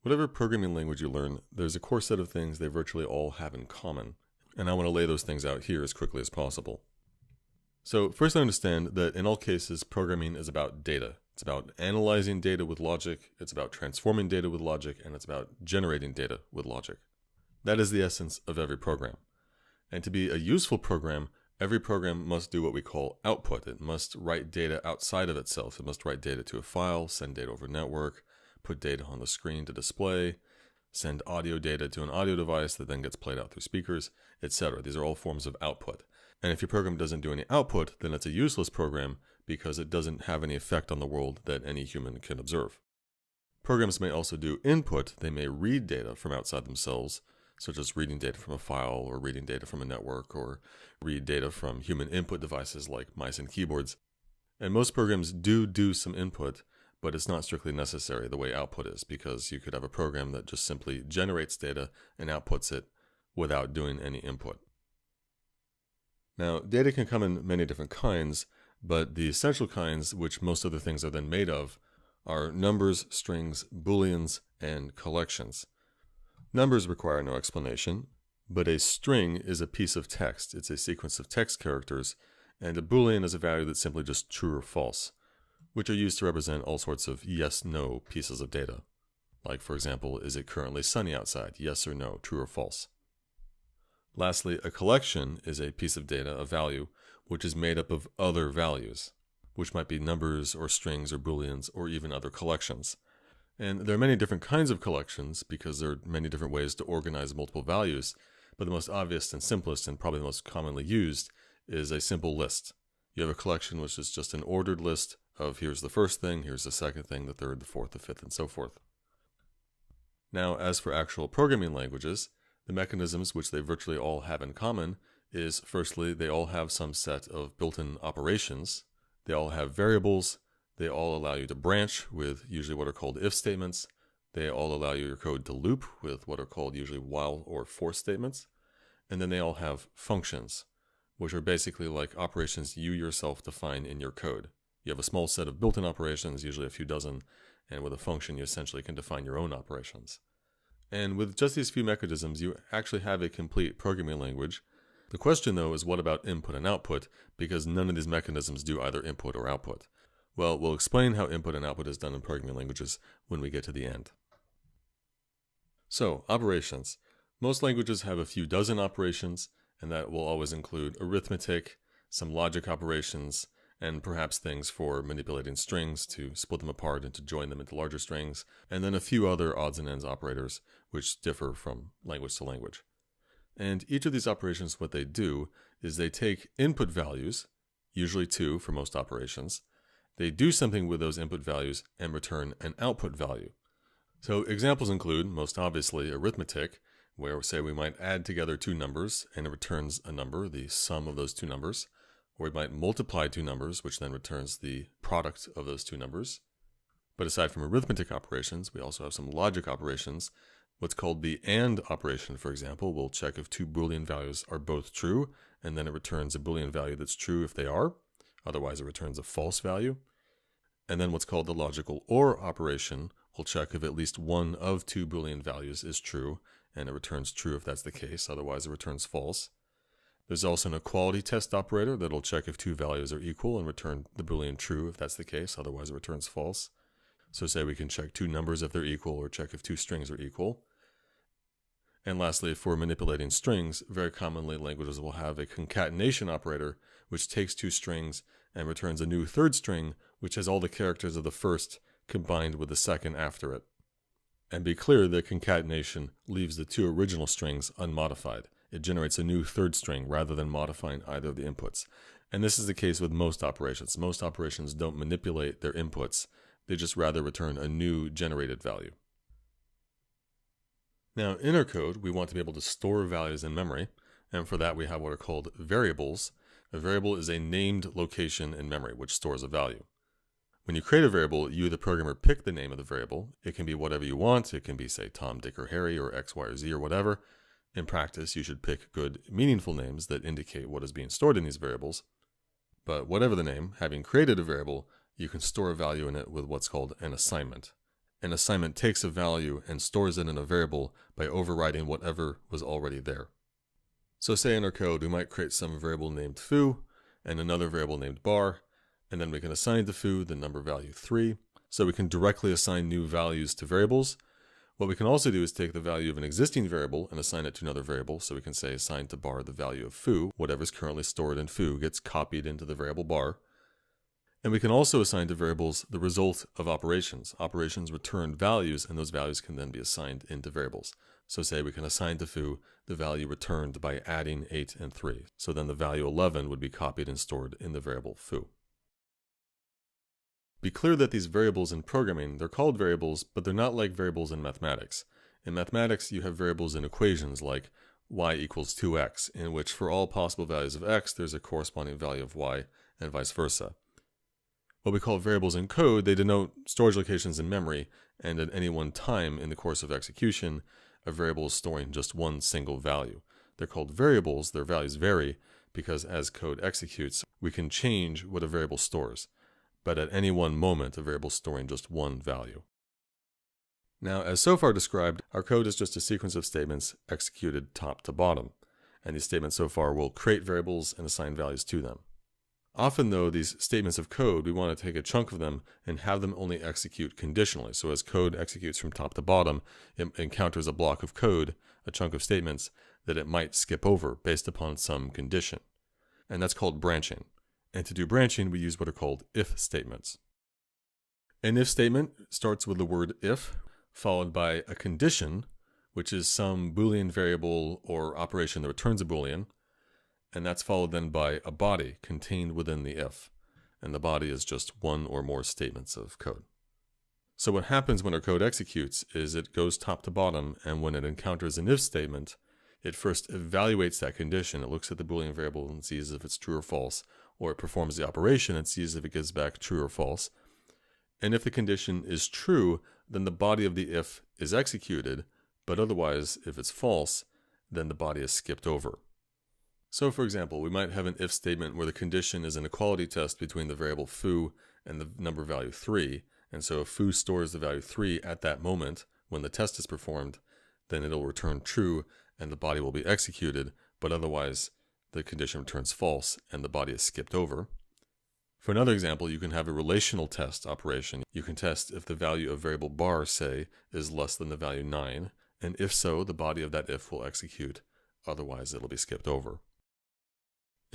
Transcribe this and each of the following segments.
Whatever programming language you learn, there's a core set of things they virtually all have in common, and I want to lay those things out here as quickly as possible. So first, I understand that in all cases, programming is about data. It's about analyzing data with logic, it's about transforming data with logic, and it's about generating data with logic. That is the essence of every program. And to be a useful program, every program must do what we call output. It must write data outside of itself. It must write data to a file, send data over a network, put data on the screen to display, send audio data to an audio device that then gets played out through speakers, etc. These are all forms of output. And if your program doesn't do any output, then it's a useless program because it doesn't have any effect on the world that any human can observe. Programs may also do input. They may read data from outside themselves, such as reading data from a file or reading data from a network or read data from human input devices like mice and keyboards. And most programs do some input, but it's not strictly necessary the way output is, because you could have a program that just simply generates data and outputs it without doing any input. Now, data can come in many different kinds, but the essential kinds, which most other things are then made of, are numbers, strings, booleans, and collections. Numbers require no explanation, but a string is a piece of text. It's a sequence of text characters, and a boolean is a value that's simply just true or false, which are used to represent all sorts of yes-no pieces of data. Like, for example, is it currently sunny outside? Yes or no, true or false. Lastly, a collection is a piece of data, a value, which is made up of other values, which might be numbers or strings or booleans or even other collections. And there are many different kinds of collections because there are many different ways to organize multiple values, but the most obvious and simplest and probably the most commonly used is a simple list. You have a collection which is just an ordered list of here's the first thing, here's the second thing, the third, the fourth, the fifth, and so forth. Now, as for actual programming languages, the mechanisms which they virtually all have in common is, firstly, they all have some set of built-in operations. They all have variables. They all allow you to branch with usually what are called if statements. They all allow your code to loop with what are called usually while or for statements. And then they all have functions, which are basically like operations you yourself define in your code. You have a small set of built-in operations, usually a few dozen, and with a function you essentially can define your own operations. And with just these few mechanisms, you actually have a complete programming language. The question, though, is what about input and output, because none of these mechanisms do either input or output. Well, we'll explain how input and output is done in programming languages when we get to the end. So, operations. Most languages have a few dozen operations, and that will always include arithmetic, some logic operations, and perhaps things for manipulating strings to split them apart and to join them into larger strings, and then a few other odds and ends operators which differ from language to language. And each of these operations, what they do is they take input values, usually 2 for most operations. They do something with those input values and return an output value. So examples include, most obviously, arithmetic, where say we might add together two numbers and it returns a number, the sum of those two numbers. Or we might multiply two numbers, which then returns the product of those two numbers. But aside from arithmetic operations, we also have some logic operations. What's called the AND operation, for example, will check if two Boolean values are both true, and then it returns a Boolean value that's true if they are. Otherwise, it returns a false value. And then what's called the logical OR operation will check if at least one of two Boolean values is true, and it returns true if that's the case. Otherwise, it returns false. There's also an equality test operator that'll check if two values are equal and return the Boolean true if that's the case, otherwise it returns false. So say we can check two numbers if they're equal or check if two strings are equal. And lastly, for manipulating strings, very commonly languages will have a concatenation operator which takes two strings and returns a new third string which has all the characters of the first combined with the second after it. And be clear that concatenation leaves the two original strings unmodified. It generates a new third string rather than modifying either of the inputs. And this is the case with most operations. Most operations don't manipulate their inputs. They just rather return a new generated value. Now, in our code, we want to be able to store values in memory. And for that, we have what are called variables. A variable is a named location in memory, which stores a value. When you create a variable, you, the programmer, pick the name of the variable. It can be whatever you want. It can be, say, Tom, Dick, or Harry, or X, Y, or Z, or whatever. In practice, you should pick good, meaningful names that indicate what is being stored in these variables. But whatever the name, having created a variable, you can store a value in it with what's called an assignment. an assignment takes a value and stores it in a variable by overriding whatever was already there. So say in our code, we might create some variable named foo and another variable named bar, and then we can assign to foo the number value 3. So we can directly assign new values to variables. What we can also do is take the value of an existing variable and assign it to another variable. So we can say assign to bar the value of foo. Whatever's currently stored in foo gets copied into the variable bar. And we can also assign to variables the result of operations. Operations return values, and those values can then be assigned into variables. So say we can assign to foo the value returned by adding 8 and 3. So then the value 11 would be copied and stored in the variable foo. Be clear that these variables in programming, they're called variables, but they're not like variables in mathematics. In mathematics, you have variables in equations like y equals 2x, in which for all possible values of x, there's a corresponding value of y, and vice versa. What we call variables in code, they denote storage locations in memory, and at any one time in the course of execution, a variable is storing just one single value. They're called variables, their values vary, because as code executes, we can change what a variable stores. But at any one moment, a variable is storing just one value. Now, as so far described, our code is just a sequence of statements executed top to bottom, and these statements so far will create variables and assign values to them. Often, though, these statements of code, we want to take a chunk of them and have them only execute conditionally. So as code executes from top to bottom, it encounters a block of code, a chunk of statements, that it might skip over based upon some condition. And that's called branching. And to do branching, we use what are called if statements. An if statement starts with the word if, followed by a condition, which is some Boolean variable or operation that returns a Boolean, and that's followed then by a body contained within the if, and the body is just one or more statements of code. So what happens when our code executes is it goes top to bottom, and when it encounters an if statement, it first evaluates that condition. It looks at the Boolean variable and sees if it's true or false, or it performs the operation and sees if it gives back true or false. And if the condition is true, then the body of the if is executed, but otherwise, if it's false, then the body is skipped over. So for example, we might have an if statement where the condition is an equality test between the variable foo and the number value 3, and so if foo stores the value 3 at that moment when the test is performed, then it'll return true and the body will be executed, but otherwise the condition returns false and the body is skipped over. For another example, you can have a relational test operation. You can test if the value of variable bar, say, is less than the value 9, and if so, the body of that if will execute, otherwise it'll be skipped over.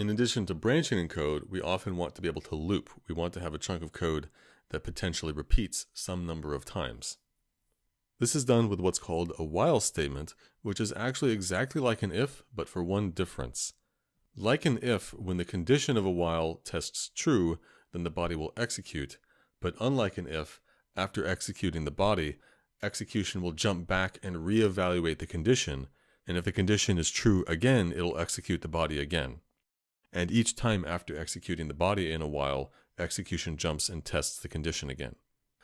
In addition to branching in code, we often want to be able to loop. We want to have a chunk of code that potentially repeats some number of times. This is done with what's called a while statement, which is actually exactly like an if, but for one difference. Like an if, when the condition of a while tests true, then the body will execute, but unlike an if, after executing the body, execution will jump back and reevaluate the condition, and if the condition is true again, it'll execute the body again. And each time after executing the body in a while, execution jumps and tests the condition again.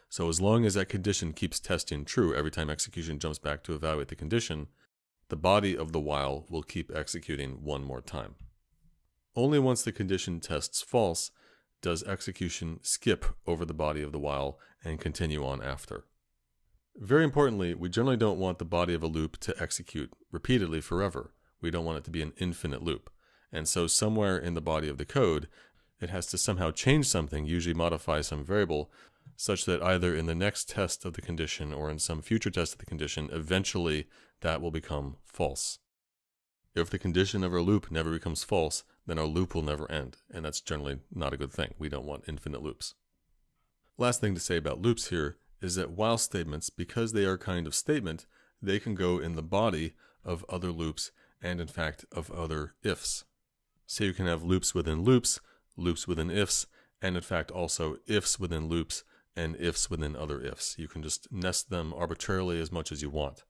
So as long as that condition keeps testing true every time execution jumps back to evaluate the condition, the body of the while will keep executing one more time. Only once the condition tests false does execution skip over the body of the while and continue on after. Very importantly, we generally don't want the body of a loop to execute repeatedly forever. We don't want it to be an infinite loop. And so somewhere in the body of the code, it has to somehow change something, usually modify some variable, such that either in the next test of the condition or in some future test of the condition, eventually that will become false. If the condition of our loop never becomes false, then our loop will never end, and that's generally not a good thing. We don't want infinite loops. Last thing to say about loops here is that while statements, because they are a kind of statement, they can go in the body of other loops and in fact of other ifs. So you can have loops within loops within ifs, and in fact also ifs within loops and ifs within other ifs. You can just nest them arbitrarily as much as you want.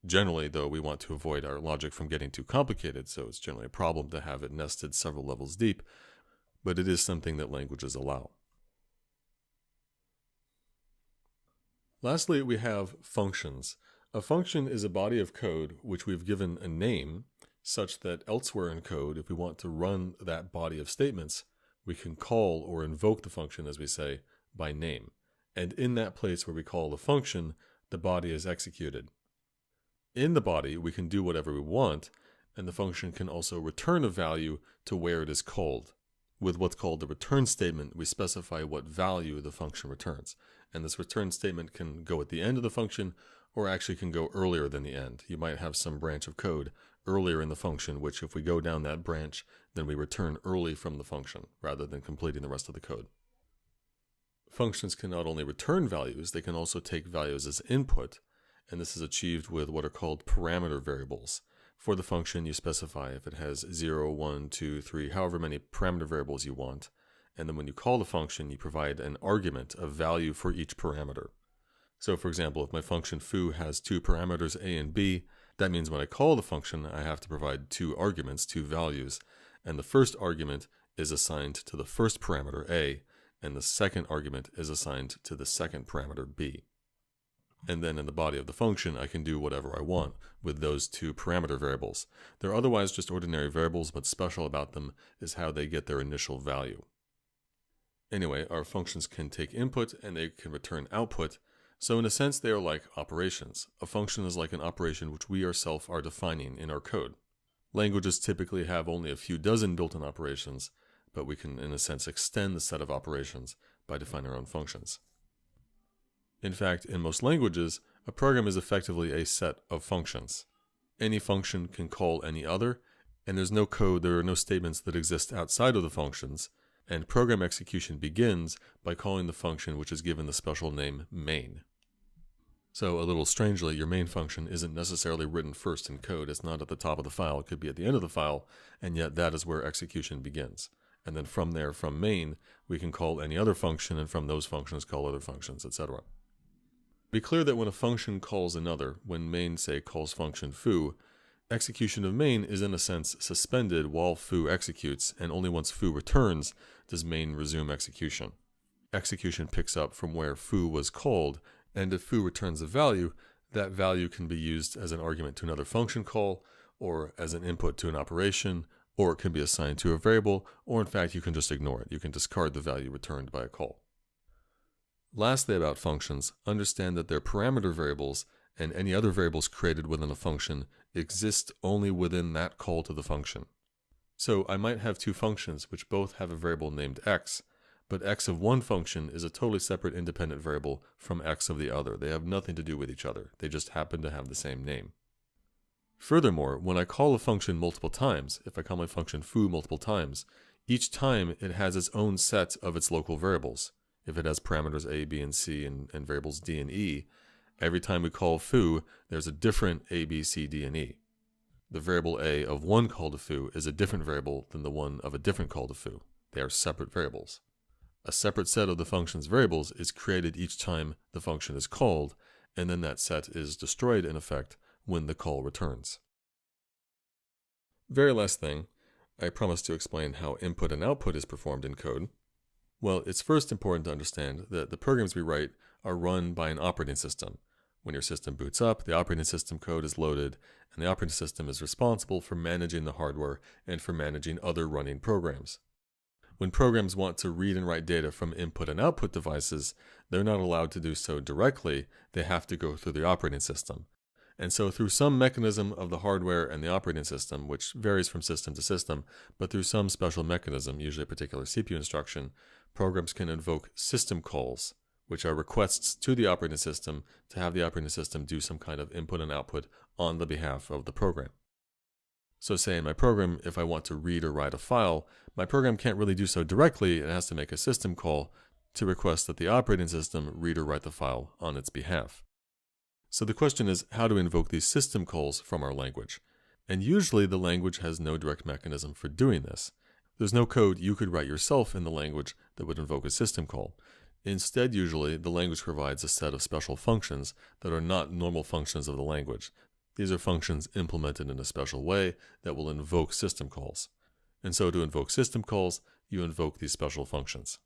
Generally, though, we want to avoid our logic from getting too complicated, so it's generally a problem to have it nested several levels deep, but it is something that languages allow. Lastly, we have functions. A function is a body of code which we've given a name, such that elsewhere in code, if we want to run that body of statements, we can call or invoke the function, as we say, by name. And in that place where we call the function, the body is executed. In the body, we can do whatever we want, and the function can also return a value to where it is called. With what's called the return statement, we specify what value the function returns. And this return statement can go at the end of the function, or actually can go earlier than the end. You might have some branch of code earlier in the function, which if we go down that branch, then we return early from the function, rather than completing the rest of the code. Functions can not only return values, they can also take values as input, and this is achieved with what are called parameter variables. For the function, you specify if it has 0, 1, 2, 3, however many parameter variables you want, and then when you call the function, you provide an argument, a value for each parameter. So for example, if my function foo has two parameters a and b, that means when I call the function, I have to provide two arguments, two values, and the first argument is assigned to the first parameter a, and the second argument is assigned to the second parameter b. And then in the body of the function, I can do whatever I want with those two parameter variables. They're otherwise just ordinary variables, but special about them is how they get their initial value. Anyway, our functions can take input and they can return output. So in a sense, they are like operations. A function is like an operation which we ourselves are defining in our code. Languages typically have only a few dozen built-in operations, but we can, in a sense, extend the set of operations by defining our own functions. In fact, in most languages, a program is effectively a set of functions. Any function can call any other, and there's no code, there are no statements that exist outside of the functions, and program execution begins by calling the function which is given the special name main. So a little strangely, your main function isn't necessarily written first in code. It's not at the top of the file. It could be at the end of the file, and yet that is where execution begins. And then from there, from main, we can call any other function, and from those functions call other functions, etc. Be clear that when a function calls another, when main, say, calls function foo, execution of main is in a sense suspended while foo executes, and only once foo returns does main resume execution. Execution picks up from where foo was called, and if foo returns a value, that value can be used as an argument to another function call, or as an input to an operation, or it can be assigned to a variable, or in fact you can just ignore it. You can discard the value returned by a call. Lastly about functions, understand that their parameter variables and any other variables created within a function exist only within that call to the function. So I might have two functions which both have a variable named x, but x of one function is a totally separate independent variable from x of the other. They have nothing to do with each other. They just happen to have the same name. Furthermore, when I call a function multiple times, if I call my function foo multiple times, each time it has its own set of its local variables. If it has parameters a, b, and c, and variables d and e, every time we call foo, there's a different a, b, c, d, and e. The variable a of one call to foo is a different variable than the one of a different call to foo. They are separate variables. A separate set of the function's variables is created each time the function is called, and then that set is destroyed in effect when the call returns. Very last thing, I promised to explain how input and output is performed in code. Well, it's first important to understand that the programs we write are run by an operating system. When your system boots up, the operating system code is loaded, and the operating system is responsible for managing the hardware and for managing other running programs. When programs want to read and write data from input and output devices, they're not allowed to do so directly. They have to go through the operating system. And so through some mechanism of the hardware and the operating system, which varies from system to system, but through some special mechanism, usually a particular CPU instruction, programs can invoke system calls, which are requests to the operating system to have the operating system do some kind of input and output on the behalf of the program. So say in my program, if I want to read or write a file, my program can't really do so directly. It has to make a system call to request that the operating system read or write the file on its behalf. So the question is how to invoke these system calls from our language. And usually the language has no direct mechanism for doing this. There's no code you could write yourself in the language that would invoke a system call. Instead, usually, the language provides a set of special functions that are not normal functions of the language. These are functions implemented in a special way that will invoke system calls. And so to invoke system calls, you invoke these special functions.